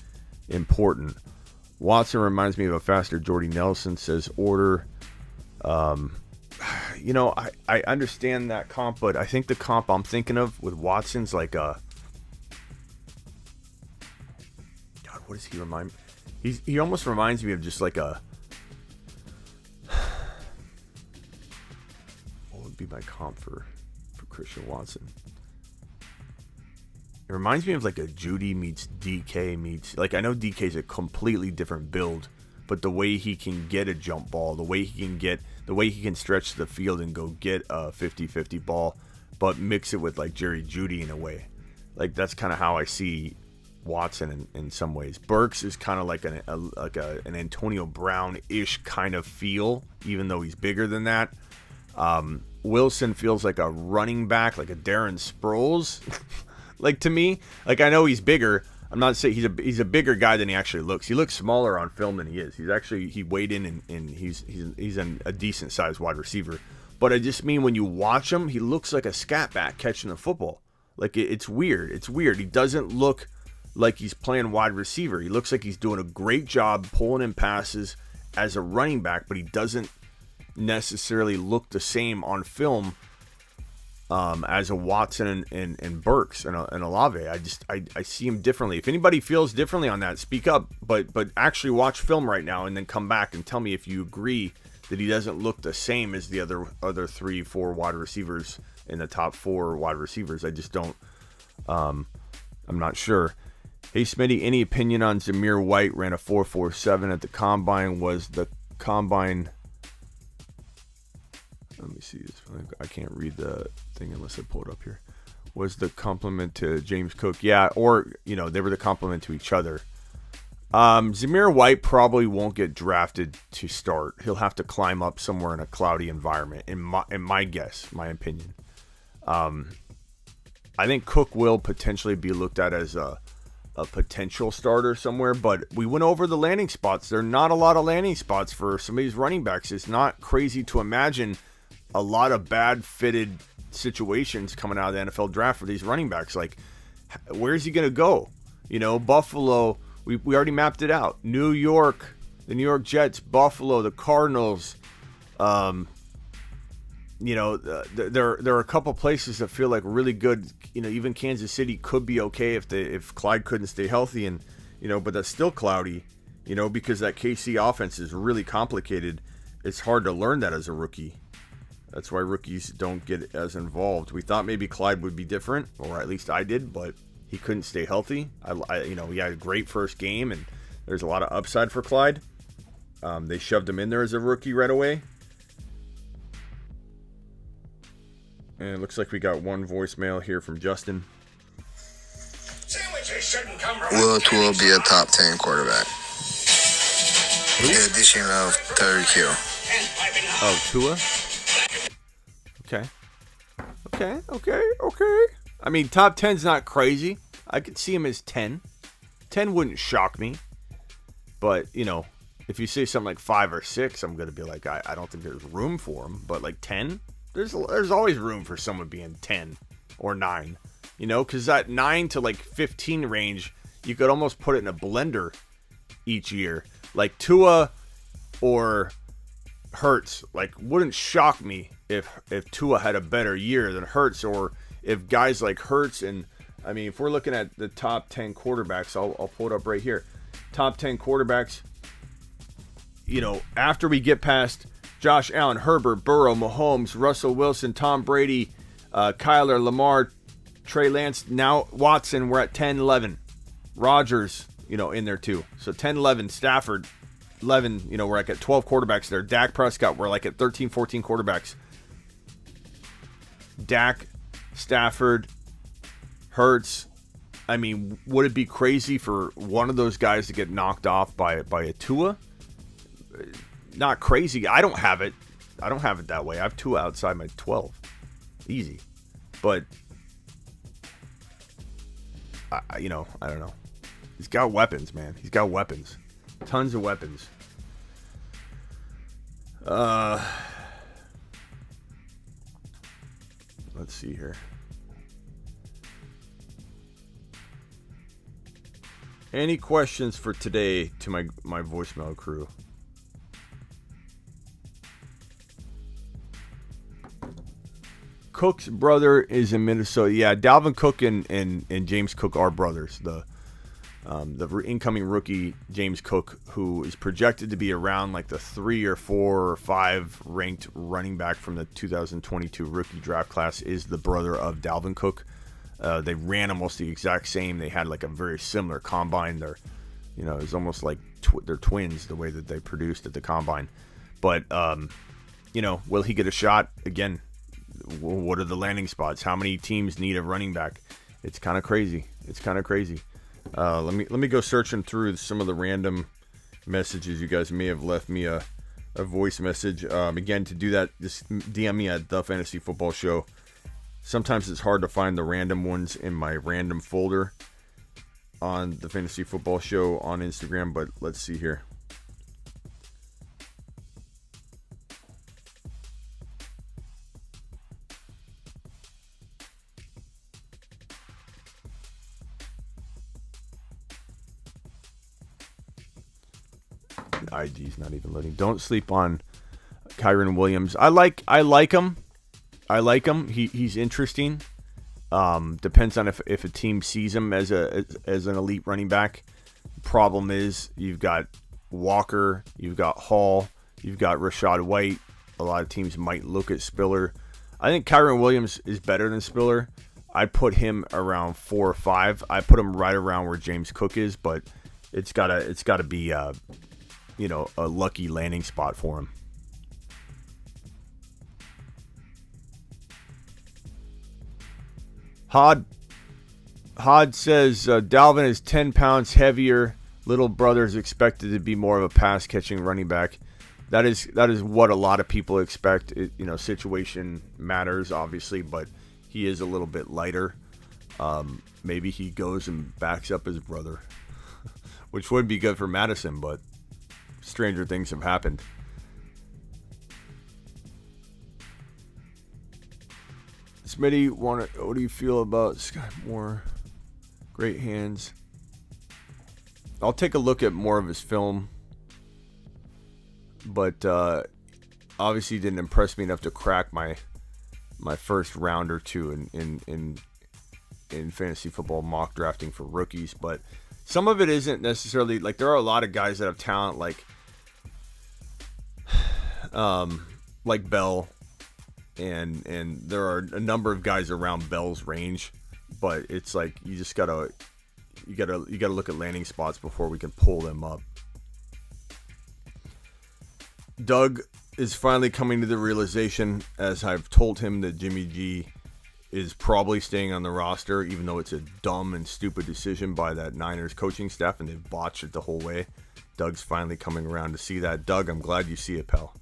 important. Watson reminds me of a faster Jordy Nelson, says Order. I understand that comp, but I think the comp I'm thinking of with Watson's like God, what does he remind me? He almost reminds me of just like a, what would be my comp for Christian Watson? It reminds me of like a Judy meets DK meets, like, I know DK's a completely different build, but the way he can get a jump ball, the way he can stretch the field and go get a 50-50 ball, but mix it with like Jerry Jeudy in a way. Like that's kind of how I see Watson in some ways. Burks is kind of like an Antonio Brown-ish kind of feel, even though he's bigger than that. Wilson feels like a running back, like a Darren Sproles. Like to me, like I know he's bigger. I'm not saying he's a bigger guy than he actually looks. He looks smaller on film than he is. He weighed in and he's a decent sized wide receiver. But I just mean when you watch him, he looks like a scat back catching the football. Like it's weird. It's weird. He doesn't look like he's playing wide receiver. He looks like he's doing a great job pulling in passes as a running back, but he doesn't necessarily look the same on film as a Watson and Burks and Olave. I see him differently. If anybody feels differently on that, speak up. But actually watch film right now and then come back and tell me if you agree that he doesn't look the same as the other 3-4 wide receivers in the top 4 wide receivers. I just don't. I'm not sure. Hey Smitty, any opinion on Zamir White? Ran a 4.47 at the combine. Was the combine? Let me see. I can't read the thing unless I pull it up here. Was the compliment to James Cook? Yeah, or they were the compliment to each other. Zamir White probably won't get drafted to start. He'll have to climb up somewhere in a cloudy environment. In my guess, my opinion. I think Cook will potentially be looked at as a potential starter somewhere, but we went over the landing spots. There are not a lot of landing spots for some of these running backs. It's not crazy to imagine a lot of bad fitted situations coming out of the NFL draft for these running backs. Like, where's he going to go? Buffalo, we already mapped it out. New York, the New York Jets, Buffalo, the Cardinals. There are a couple places that feel like really good. Even Kansas City could be okay if Clyde couldn't stay healthy, and but that's still cloudy. Because that KC offense is really complicated. It's hard to learn that as a rookie. That's why rookies don't get as involved. We thought maybe Clyde would be different, or at least I did, but he couldn't stay healthy. He had a great first game, and there's a lot of upside for Clyde. They shoved him in there as a rookie right away. And it looks like we got one voicemail here from Justin. Will Tua be a top 10 quarterback? The addition of Tyreek Hill. Oh, Tua? Okay. I mean, top 10's not crazy. I could see him as 10. 10 wouldn't shock me. But, if you say something like 5 or 6, I'm going to be like, I don't think there's room for him. But like 10? There's always room for someone being 10 or 9, because that 9 to like 15 range, you could almost put it in a blender each year. Like Tua or Hurts, like wouldn't shock me if Tua had a better year than Hurts, or if guys like Hurts and if we're looking at the top 10 quarterbacks, I'll pull it up right here. Top 10 quarterbacks, after we get past Josh Allen, Herbert, Burrow, Mahomes, Russell Wilson, Tom Brady, Kyler, Lamar, Trey Lance, now Watson, we're at 10, 11. Rodgers, in there too. So 10, 11, Stafford, 11, we're like at 12 quarterbacks there. Dak Prescott, we're like at 13, 14 quarterbacks. Dak, Stafford, Hurts. Would it be crazy for one of those guys to get knocked off by a Tua? Not crazy. I don't have it that way. I have Tua outside my 12. Easy. But I don't know. He's got weapons, man. He's got weapons. Tons of weapons. Let's see here. Any questions for today to my voicemail crew? Cook's brother is in Minnesota. Yeah, Dalvin Cook and James Cook are brothers. The incoming rookie James Cook, who is projected to be around like the 3 or 4 or 5 ranked running back from the 2022 rookie draft class, is the brother of Dalvin Cook. They ran almost the exact same. They had like a very similar combine. You know, it's almost like they're twins the way that they produced at the combine. But, you know, will he get a shot? Again, what are the landing spots? How many teams need a running back? It's kind of crazy. Let me go searching through some of the random messages. You guys may have left me a voice message. Again, to do that, just DM me at The Fantasy Football Show. Sometimes it's hard to find the random ones in my random folder on The Fantasy Football Show on Instagram, but let's see here. IG's not even loading. Don't sleep on Kyren Williams. I like him. He's interesting. Depends on if a team sees him as an elite running back. Problem is, you've got Walker, you've got Hall, you've got Rachaad White. A lot of teams might look at Spiller. I think Kyren Williams is better than Spiller. I'd put him around 4 or 5. I put him right around where James Cook is, but it's gotta be a lucky landing spot for him. Hod says Dalvin is 10 pounds heavier. Little brother is expected to be more of a pass catching running back. That is what a lot of people expect. Situation matters obviously, but he is a little bit lighter. Maybe he goes and backs up his brother, which would be good for Madison, but stranger things have happened. Smitty, what do you feel about Skye Moore? Great hands. I'll take a look at more of his film, but obviously didn't impress me enough to crack my first round or two in fantasy football mock drafting for rookies. But some of it isn't necessarily like, there are a lot of guys that have talent like Bell, and there are a number of guys around Bell's range, but it's like you gotta look at landing spots before we can pull them up. Doug is finally coming to the realization, as I've told him, that Jimmy G is probably staying on the roster, even though it's a dumb and stupid decision by that Niners coaching staff and they've botched it the whole way. Doug's finally coming around to see that. Doug, I'm glad you see it, pal.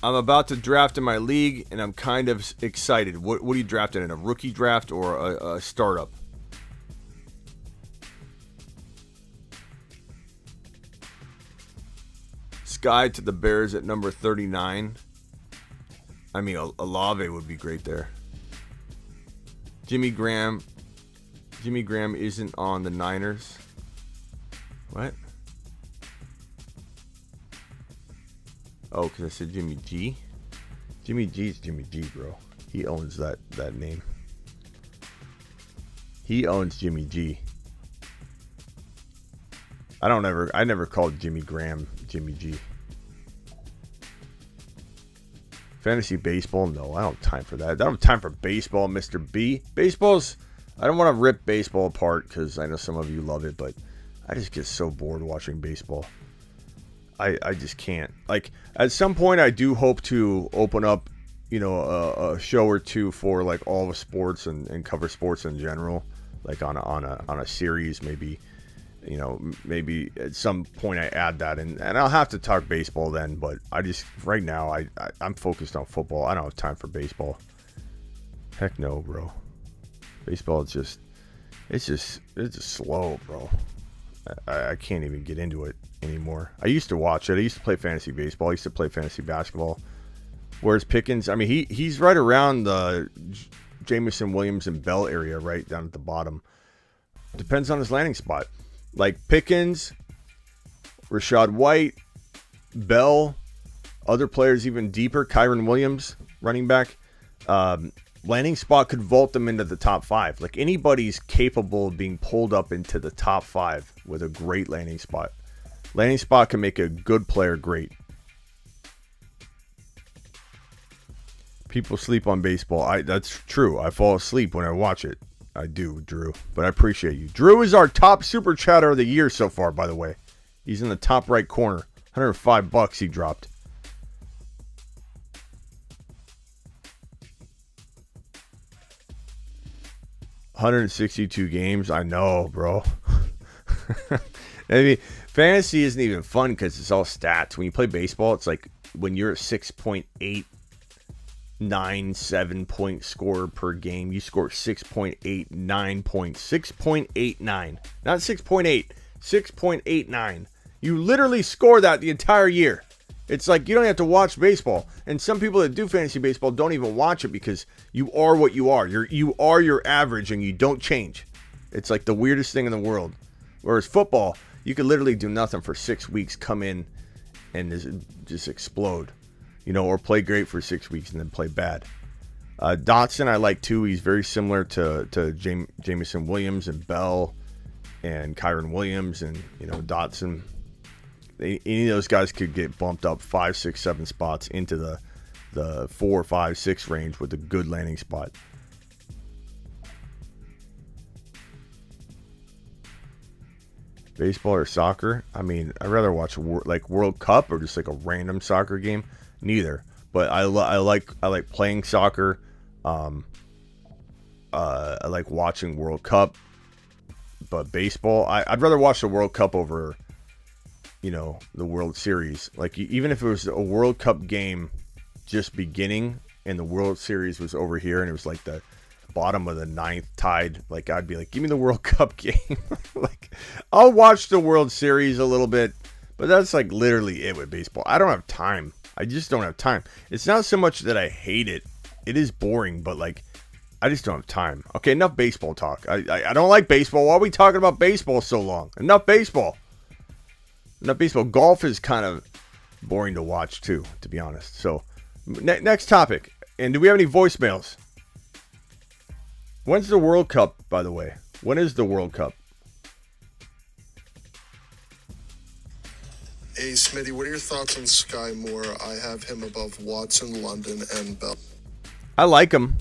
I'm about to draft in my league, and I'm kind of excited. What are you drafting in? A rookie draft or a startup? Skye to the Bears at number 39. I mean, Olave would be great there. Jimmy Graham isn't on the Niners. What? Oh, because I said Jimmy G. Jimmy G's Jimmy G, bro. He owns that name. He owns Jimmy G. I never called Jimmy Graham Jimmy G. Fantasy baseball? No, I don't have time for that. I don't have time for baseball, Mr. B. I don't want to rip baseball apart because I know some of you love it, but I just get so bored watching baseball. I just can't. Like, at some point, I do hope to open up, a show or two for like all the sports and cover sports in general, like on a series, maybe. Maybe at some point I add that, and I'll have to talk baseball then. But right now I'm focused on football. I don't have time for baseball. Heck no, bro. Baseball is it's just slow, bro. I can't even get into it anymore. I used to watch it. I used to play fantasy baseball. I used to play fantasy basketball. Whereas Pickens, I mean, he's right around the Jameis Williams and Bell area, right down at the bottom. Depends on his landing spot. Like Pickens, Rachaad White, Bell, other players even deeper, Kyren Williams, running back. Landing spot could vault them into the top 5. Like, anybody's capable of being pulled up into the top 5 with a great landing spot. Landing spot can make a good player great. People sleep on baseball. That's true. I fall asleep when I watch it. I do, Drew. But I appreciate you. Drew is our top super chatter of the year so far, by the way. He's in the top right corner. $105 he dropped. $162 games. I know, bro. I mean, fantasy isn't even fun because it's all stats. When you play baseball, it's like when you're a 6.897 point scorer per game, you score 6.89 points. 6.89. Not 6.8. 6.89. You literally score that the entire year. It's like you don't have to watch baseball. And some people that do fantasy baseball don't even watch it because you are what you are. You are your average and you don't change. It's like the weirdest thing in the world. Whereas football, you could literally do nothing for 6 weeks, come in and just explode. You know, or play great for 6 weeks and then play bad. Dotson I like too. He's very similar to Jameis Williams and Bell and Kyron Williams and, you know, Dotson. Any of those guys could get bumped up 5, 6, 7 spots into the 4, 5, 6 range with a good landing spot. Baseball or soccer? I mean, I'd rather watch like World Cup or just like a random soccer game. Neither, but I like playing soccer. I like watching World Cup, but baseball, I'd rather watch the World Cup over, you know, the World Series. Like even if it was a World Cup game just beginning and the World Series was over here and it was like the bottom of the 9th tied, like I'd be like, give me the World Cup game. Like I'll watch the World Series a little bit, but that's like literally it with baseball. I don't have time. I just don't have time. It's not so much that I hate it. It is boring, but like I just don't have time. Okay, enough baseball talk. I don't like baseball. Why are we talking about baseball so long? Enough baseball. Enough baseball. Golf is kind of boring to watch too, to be honest. So next topic. And do we have any voicemails? When's the World Cup, by the way? When is the World Cup? Hey, Smitty, what are your thoughts on Skye Moore? I have him above Watson, London, and Bell. I like him,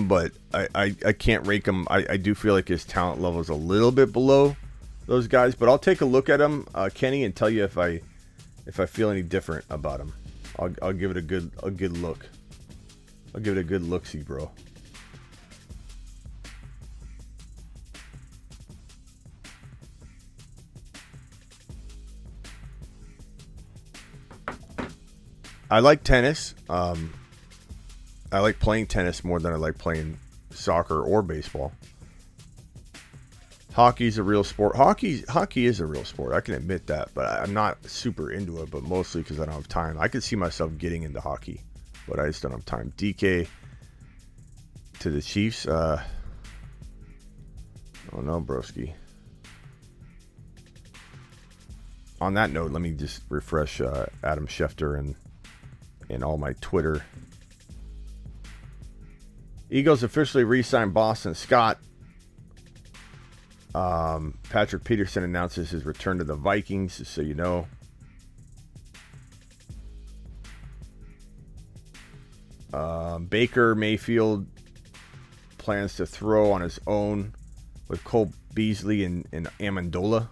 but I can't rank him. I do feel like his talent level is a little bit below those guys, but I'll take a look at him, Kenny, and tell you if I feel any different about him. I'll give it a good look. I'll give it a good look-see, bro. I like tennis. I like playing tennis more than I like playing soccer or baseball. Hockey's a real sport. Hockey is a real sport. I can admit that, but I'm not super into it, but mostly because I don't have time. I could see myself getting into hockey, but I just don't have time. DK to the Chiefs. Oh no, broski. On that note, let me just refresh Adam Schefter and all my Twitter. Eagles officially re-signed Boston Scott. Patrick Peterson announces his return to the Vikings, just so you know. Baker Mayfield plans to throw on his own with Cole Beasley and Amendola.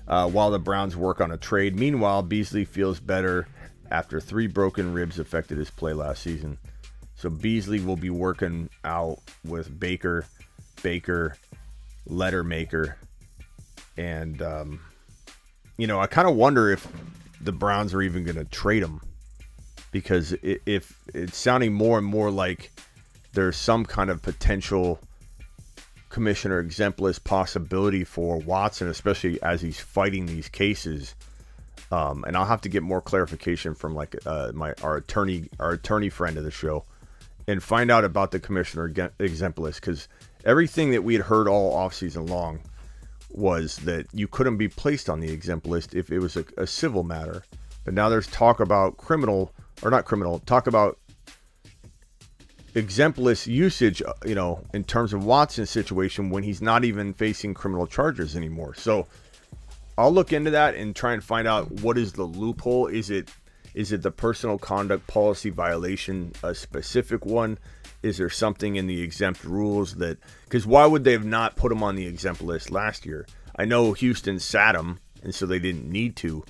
While the Browns work on a trade. Meanwhile, Beasley feels better after 3 broken ribs affected his play last season. So Beasley will be working out with Baker, Lettermaker, and, you know, I kind of wonder if the Browns are even going to trade him, because if it's sounding more and more like there's some kind of potential commissioner exemplis possibility for Watson, especially as he's fighting these cases. And I'll have to get more clarification from like our attorney friend of the show, and find out about the commissioner exemplis, because everything that we had heard all offseason long was that you couldn't be placed on the exempt list if it was a civil matter. But now there's talk about talk about exempt list usage, you know, in terms of Watson's situation when he's not even facing criminal charges anymore. So I'll look into that and try and find out what is the loophole. Is it the personal conduct policy violation, a specific one? Is there something in the exempt rules that, because why would they have not put him on the exempt list last year? I know Houston sat him, and so they didn't need to,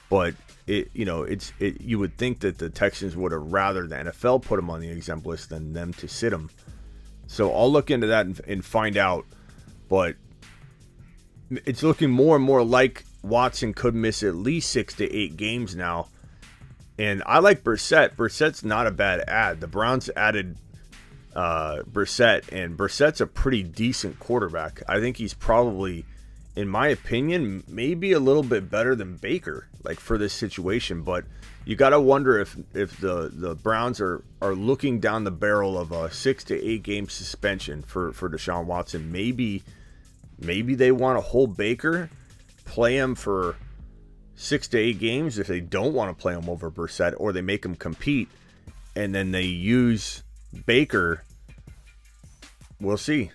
but you would think that the Texans would have rather the NFL put him on the exempt list than them to sit him. So I'll look into that and find out, but it's looking more and more like Watson could miss at least 6 to 8 games now. And I like Brissett. Brissett's not a bad ad. The Browns added Brissett, and Brissett's a pretty decent quarterback. I think he's probably, in my opinion, maybe a little bit better than Baker, like for this situation. But you got to wonder if the Browns are looking down the barrel of a 6 to 8 game suspension for Deshaun Watson. Maybe they want to hold Baker, play him for 6 to 8 games if they don't want to play him over Brissett, or they make him compete, and then they use Baker. We'll see.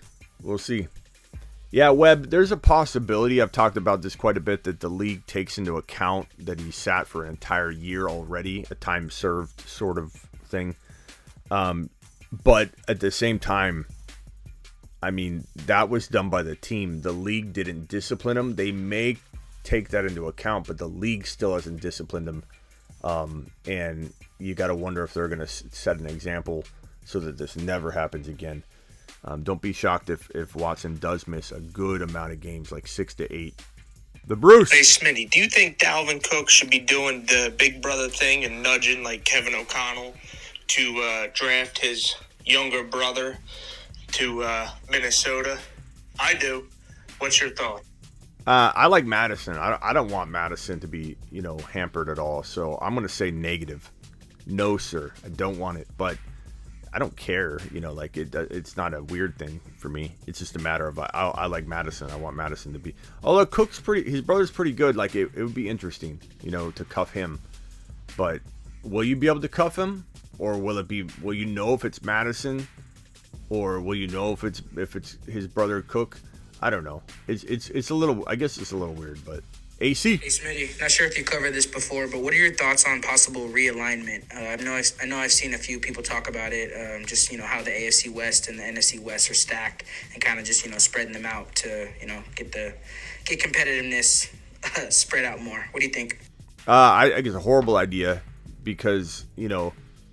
Yeah, Webb, there's a possibility, I've talked about this quite a bit, that the league takes into account that he sat for an entire year already, a time served sort of thing. But at the same time, I mean, that was done by the team. The league didn't discipline him. They may take that into account, but the league still hasn't disciplined him. And you got to wonder if they're going to set an example so that this never happens again. Don't be shocked if Watson does miss a good amount of games, like 6 to 8. The Bruce. Hey, Smitty, do you think Dalvin Cook should be doing the big brother thing and nudging like Kevin O'Connell to draft his younger brother to Minnesota? I do. What's your thought? I like Madison. I don't want Madison to be, hampered at all. So I'm going to say negative. No, sir. I don't want it. But I don't care. It's not a weird thing for me. It's just a matter of I like Madison. I want Madison to be. Although Cook's his brother's pretty good. Like it would be interesting, to cuff him. But will you be able to cuff him, or will you know if it's Madison, or will you know if it's his brother Cook? I don't know. It's a little. I guess it's a little weird, but AC. Hey Smitty, not sure if you covered this before, but what are your thoughts on possible realignment? I know I've seen a few people talk about it. Just how the AFC West and the NFC West are stacked, and kind of just spreading them out to get competitiveness spread out more. What do you think? I think it's a horrible idea because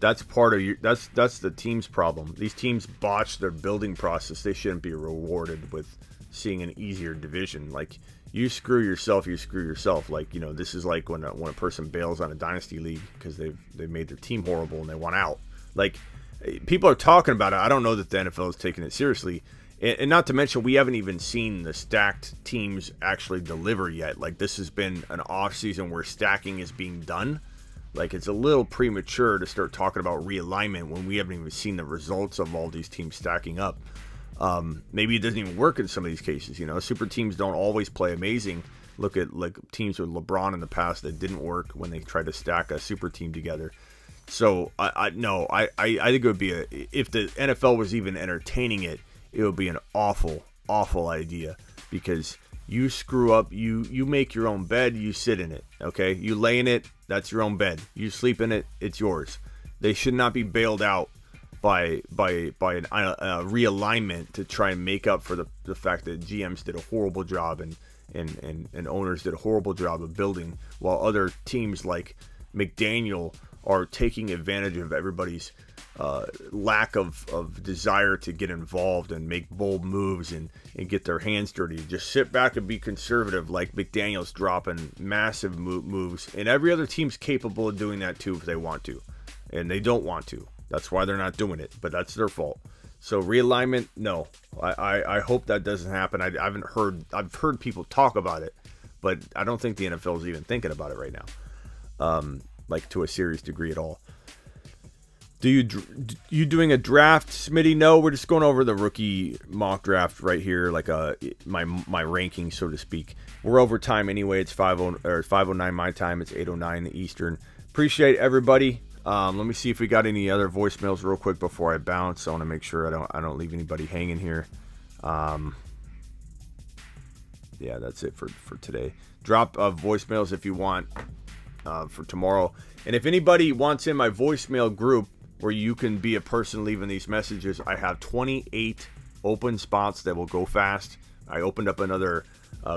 that's part of that's the team's problem. These teams botch their building process. They shouldn't be rewarded with seeing an easier division. Like, you screw yourself. Like, this is like when a person bails on a dynasty league because they've made their team horrible and they want out. Like, people are talking about it. I don't know that the NFL is taking it seriously. And not to mention, we haven't even seen the stacked teams actually deliver yet. Like, this has been an off season where stacking is being done. Like, it's a little premature to start talking about realignment when we haven't even seen the results of all these teams stacking up. Maybe it doesn't even work in some of these cases. Super teams don't always play amazing. Look at like teams with LeBron in the past that didn't work when they tried to stack a super team together. So I think it would be if the NFL was even entertaining it, it would be an awful idea, because you screw up, you make your own bed, you sit in it. Okay, you lay in it, that's your own bed. You sleep in it, it's yours. They should not be bailed out by a realignment to try and make up for the fact that GMs did a horrible job and owners did a horrible job of building, while other teams like McDaniel are taking advantage of everybody's lack of desire to get involved and make bold moves and get their hands dirty. Just sit back and be conservative, like McDaniel's dropping massive moves, and every other team's capable of doing that too if they want to, and they don't want to. That's why they're not doing it, but that's their fault. So realignment, no. I hope that doesn't happen. I've heard people talk about it, but I don't think the NFL is even thinking about it right now, like to a serious degree at all. You doing a draft, Smitty? No, we're just going over the rookie mock draft right here, like my ranking, so to speak. We're over time anyway. It's 5:09 my time. It's 8:09 Eastern. Appreciate everybody. Let me see if we got any other voicemails real quick before I bounce. I want to make sure I don't leave anybody hanging here. Yeah, that's it for today. Drop voicemails if you want for tomorrow. And if anybody wants in my voicemail group, where you can be a person leaving these messages. I have 28 open spots that will go fast. I opened up another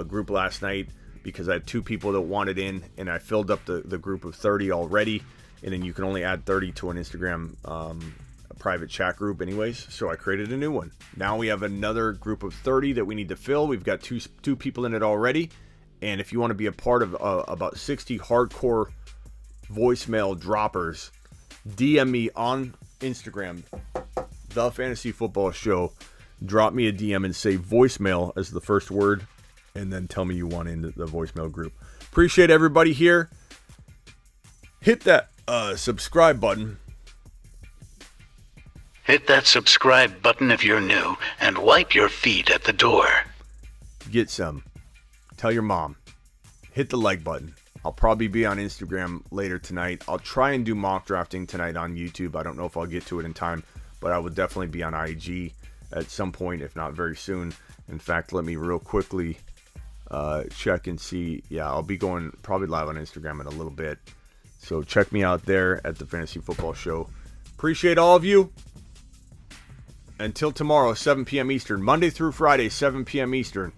group last night because I had 2 people that wanted in, and I filled up the group of 30 already. And then you can only add 30 to an Instagram a private chat group anyways. So I created a new one. Now we have another group of 30 that we need to fill. We've got two people in it already. And if you want to be a part of about 60 hardcore voicemail droppers, DM me on Instagram, The Fantasy Football Show. Drop me a DM and say voicemail as the first word, and then tell me you want into the voicemail group. Appreciate everybody here. Hit that subscribe button. Hit that subscribe button if you're new, and wipe your feet at the door. Get some. Tell your mom. Hit the like button. I'll probably be on Instagram later tonight. I'll try and do mock drafting tonight on YouTube. I don't know if I'll get to it in time, but I will definitely be on IG at some point, if not very soon. In fact, let me real quickly check and see. Yeah, I'll be going probably live on Instagram in a little bit. So check me out there at the Fantasy Football Show. Appreciate all of you. Until tomorrow, 7 p.m. Eastern. Monday through Friday, 7 p.m. Eastern.